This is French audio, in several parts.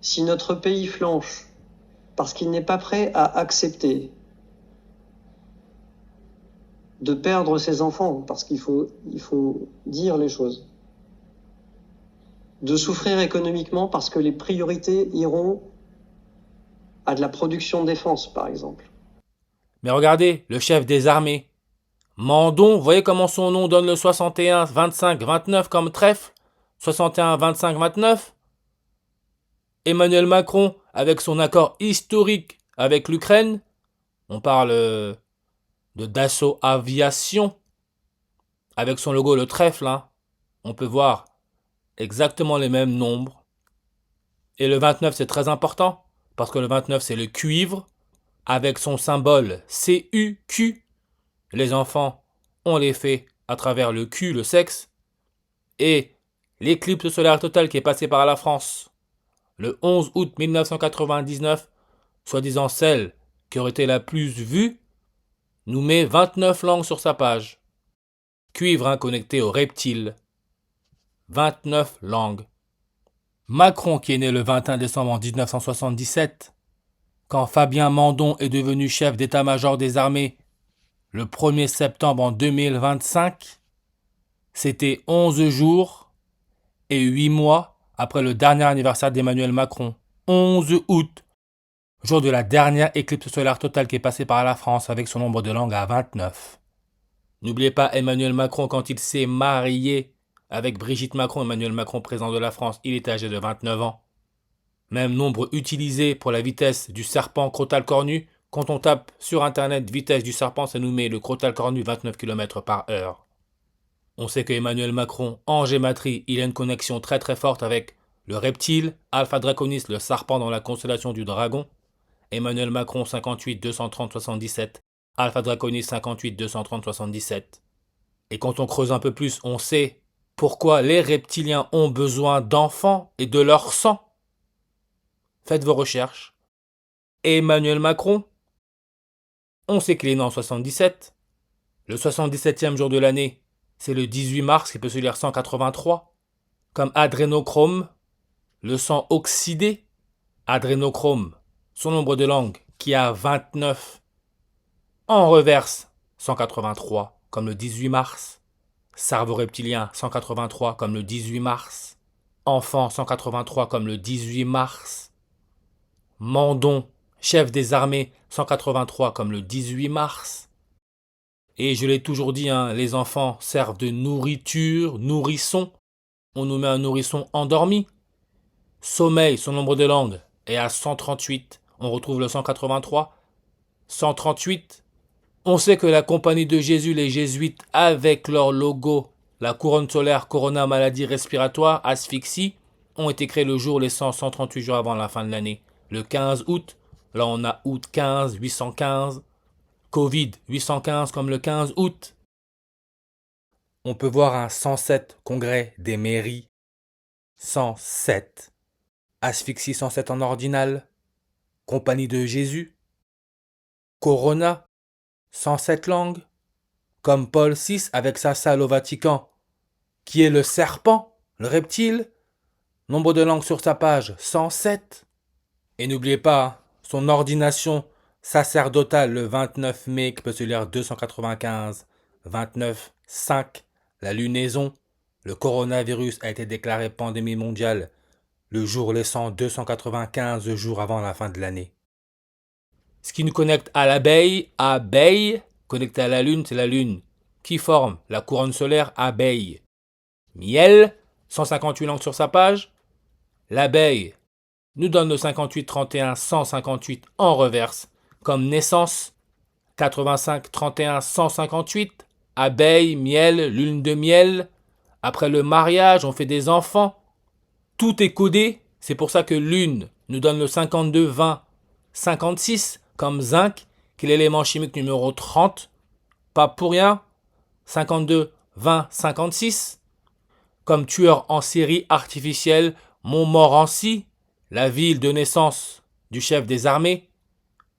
Si notre pays flanche parce qu'il n'est pas prêt à accepter de perdre ses enfants, parce qu'il faut dire les choses, de souffrir économiquement parce que les priorités iront à de la production de défense, par exemple. Mais regardez, le chef des armées, Mandon, vous voyez comment son nom donne le 61, 25, 29 comme trèfle? 61, 25, 29. Emmanuel Macron, avec son accord historique avec l'Ukraine, on parle de Dassault Aviation, avec son logo le trèfle, hein, on peut voir exactement les mêmes nombres. Et le 29, c'est très important, parce que le 29, c'est le cuivre, avec son symbole CUQ. Les enfants, on les fait à travers le Q, le sexe, et l'éclipse solaire totale qui est passée par la France le 11 août 1999, soi-disant celle qui aurait été la plus vue, nous met 29 langues sur sa page. Cuivre connecté aux reptiles. 29 langues. Macron, qui est né le 21 décembre 1977, quand Fabien Mandon est devenu chef d'état-major des armées le 1er septembre 2025, c'était 11 jours et 8 mois après le dernier anniversaire d'Emmanuel Macron. 11 août, jour de la dernière éclipse solaire totale qui est passée par la France avec son nombre de langues à 29. N'oubliez pas Emmanuel Macron quand il s'est marié avec Brigitte Macron, Emmanuel Macron, président de la France, il était âgé de 29 ans. Même nombre utilisé pour la vitesse du serpent crotal cornu. Quand on tape sur internet vitesse du serpent, ça nous met le crotal cornu 29 km par heure. On sait que Emmanuel Macron, en gématrie, il a une connexion très très forte avec le reptile, Alpha Draconis, le serpent dans la constellation du dragon. Emmanuel Macron 58 230 77, Alpha Draconis 58 230 77. Et quand on creuse un peu plus, on sait pourquoi les reptiliens ont besoin d'enfants et de leur sang. Faites vos recherches. Emmanuel Macron, on sait qu'il est né en 77. Le 77e jour de l'année, c'est le 18 mars, qui peut se lire 183. Comme adrénochrome, le sang oxydé. Adrénochrome, son nombre de langues, qui a 29. En reverse, 183, comme le 18 mars. Cerveau reptilien, 183, comme le 18 mars. Enfant, 183, comme le 18 mars. Mandon, chef des armées, 183 comme le 18 mars. Et je l'ai toujours dit, hein, les enfants servent de nourriture, nourrisson. On nous met un nourrisson endormi. Sommeil, son nombre de langues, est à 138. On retrouve le 183. 138. On sait que la compagnie de Jésus, les jésuites, avec leur logo, la couronne solaire, Corona maladie respiratoire, asphyxie, ont été créés le jour les 138 jours avant la fin de l'année. Le 15 août, là on a août 15, 815, Covid 815 comme le 15 août. On peut voir un 107 congrès des mairies, 107, asphyxie 107 en ordinal, compagnie de Jésus, Corona, 107 langues, comme Paul VI avec sa salle au Vatican, qui est le serpent, le reptile, nombre de langues sur sa page, 107. Et n'oubliez pas, son ordination sacerdotale le 29 mai, qui peut se lire 295, 29, 5, la lunaison, le coronavirus a été déclaré pandémie mondiale le jour laissant 295 jours avant la fin de l'année. Ce qui nous connecte à l'abeille, connecté à la lune, c'est la lune qui forme la couronne solaire abeille. Miel, 158 langues sur sa page. L'abeille nous donne le 58 31 158 en reverse comme naissance. 85 31 158. Abeille, miel, lune de miel. Après le mariage, on fait des enfants. Tout est codé. C'est pour ça que lune nous donne le 52 20 56 comme zinc, qui est l'élément chimique numéro 30. Pas pour rien. 52 20 56. Comme tueur en série artificielle, Montmorency, la ville de naissance du chef des armées.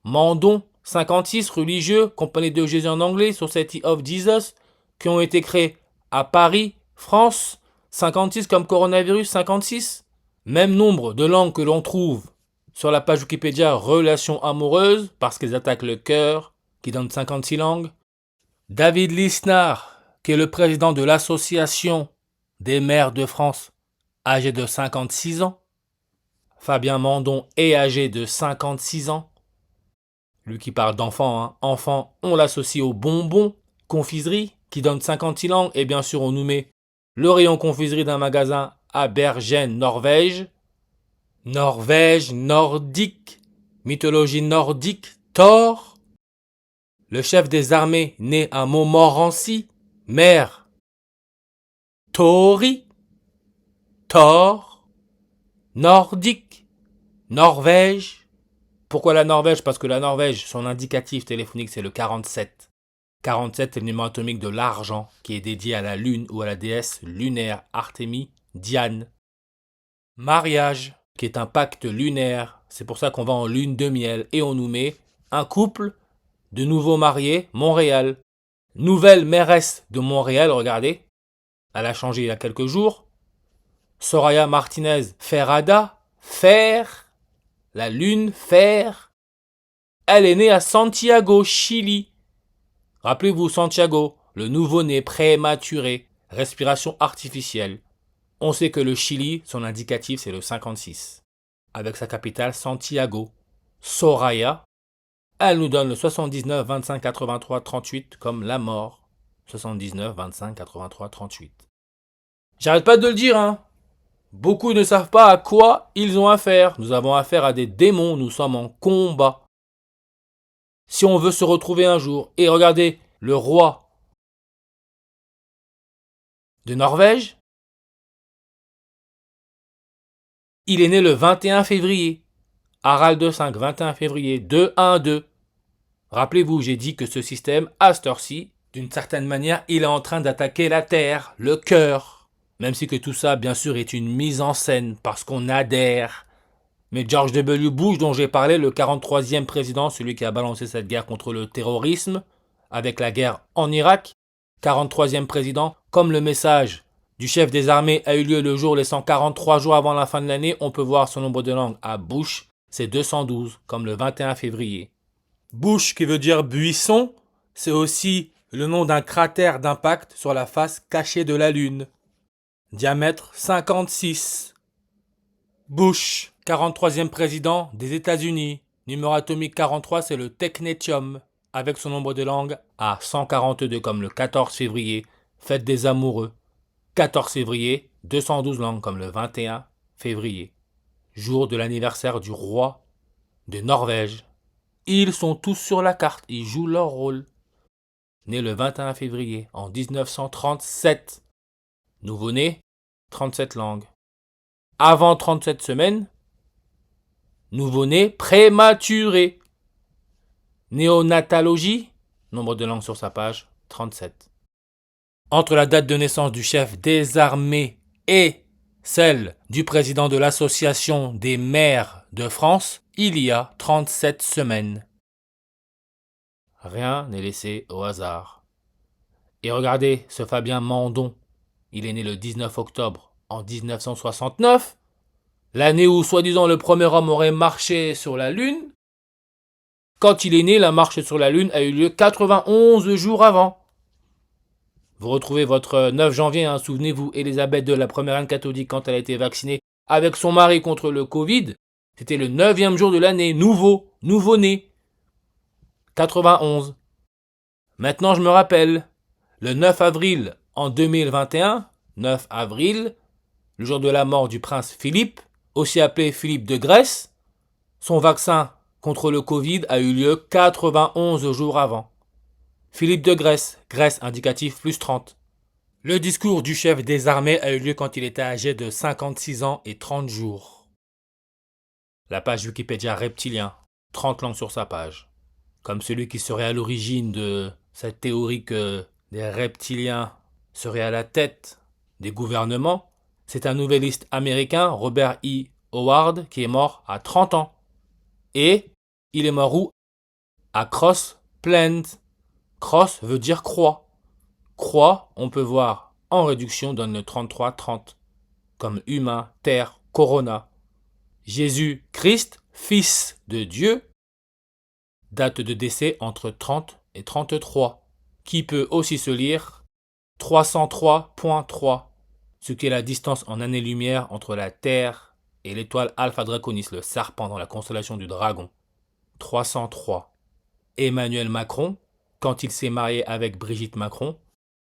Mandon, 56, religieux, compagnie de Jésus en anglais, Society of Jesus, qui ont été créés à Paris, France. 56 comme coronavirus, 56. Même nombre de langues que l'on trouve sur la page Wikipédia relations amoureuses, parce qu'ils attaquent le cœur, qui donne 56 langues. David Lisnard, qui est le président de l'association des maires de France, âgé de 56 ans. Fabien Mandon est âgé de 56 ans. Lui qui parle d'enfant, hein. Enfant, on l'associe au bonbon, confiserie, qui donne 56 langues. Et bien sûr, on nous met le rayon confiserie d'un magasin à Bergen, Norvège. Norvège, nordique, mythologie nordique, Thor. Le chef des armées né à Montmorency, mère. Thori, Thor, nordique, Norvège. Pourquoi la Norvège? Parce que la Norvège, son indicatif téléphonique, c'est le 47. 47, c'est le numéro atomique de l'argent, qui est dédié à la lune ou à la déesse lunaire Artémis, Diane. Mariage, qui est un pacte lunaire. C'est pour ça qu'on va en lune de miel et on nous met un couple de nouveaux mariés, Montréal. Nouvelle mairesse de Montréal, regardez. Elle a changé il y a quelques jours. Soraya Martinez Ferrada, fer. La lune, fer. Elle est née à Santiago, Chili. Rappelez-vous Santiago, le nouveau-né prématuré, respiration artificielle. On sait que le Chili, son indicatif, c'est le 56. Avec sa capitale Santiago. Soraya, elle nous donne le 79, 25, 83, 38 comme la mort. 79, 25, 83, 38. J'arrête pas de le dire, hein. Beaucoup ne savent pas à quoi ils ont affaire. Nous avons affaire à des démons, nous sommes en combat. Si on veut se retrouver un jour, et regardez, le roi de Norvège, il est né le 21 février. Harald V, 21 février, 2-1-2. Rappelez-vous, j'ai dit que ce système, à cette heure-ci, d'une certaine manière, il est en train d'attaquer la terre, le cœur. Même si que tout ça, bien sûr, est une mise en scène, parce qu'on adhère. Mais George W. Bush, dont j'ai parlé, le 43e président, celui qui a balancé cette guerre contre le terrorisme, avec la guerre en Irak, 43e président, comme le message du chef des armées a eu lieu le jour laissant 43 jours avant la fin de l'année, on peut voir son nombre de langues à Bush, c'est 212, comme le 21 février. Bush, qui veut dire buisson, c'est aussi le nom d'un cratère d'impact sur la face cachée de la Lune. Diamètre 56. Bush, 43e président des États-Unis. Numéro atomique 43, c'est le technétium, avec son nombre de langues à 142 comme le 14 février, fête des amoureux. 14 février, 212 langues comme le 21 février, jour de l'anniversaire du roi de Norvège. Ils sont tous sur la carte, ils jouent leur rôle. Né le 21 février en 1937. Nouveau-né, 37 langues. Avant 37 semaines, nouveau-né prématuré. Néonatologie, nombre de langues sur sa page, 37. Entre la date de naissance du chef des armées et celle du président de l'association des maires de France, il y a 37 semaines. Rien n'est laissé au hasard. Et regardez ce Fabien Mandon. Il est né le 19 octobre en 1969, l'année où soi-disant le premier homme aurait marché sur la Lune. Quand il est né, la marche sur la Lune a eu lieu 91 jours avant. Vous retrouvez votre 9 janvier, hein, souvenez-vous, Élisabeth II, la première reine catholique, quand elle a été vaccinée avec son mari contre le Covid, c'était le 9e jour de l'année, nouveau-né. 91. Maintenant, je me rappelle, le 9 avril en 2021, 9 avril, le jour de la mort du prince Philippe, aussi appelé Philippe de Grèce, son vaccin contre le Covid a eu lieu 91 jours avant. Philippe de Grèce, Grèce indicatif plus 30. Le discours du chef des armées a eu lieu quand il était âgé de 56 ans et 30 jours. La page Wikipédia reptilien, 30 langues sur sa page. Comme celui qui serait à l'origine de cette théorie que des reptiliens seraient à la tête des gouvernements, c'est un nouvelliste américain, Robert E. Howard, qui est mort à 30 ans. Et il est mort où? À Cross Plains. Cross veut dire croix. Croix, on peut voir en réduction, donne le 33-30. Comme humain, terre, Corona. Jésus-Christ, Fils de Dieu, date de décès entre 30 et 33, qui peut aussi se lire 303.3, ce qui est la distance en années-lumière entre la Terre et l'étoile Alpha Draconis, le serpent dans la constellation du Dragon. 303. Emmanuel Macron, quand il s'est marié avec Brigitte Macron,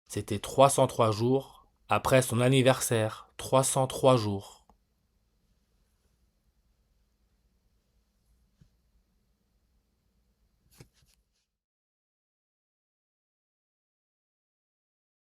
c'était 303 jours après son anniversaire. 303 jours.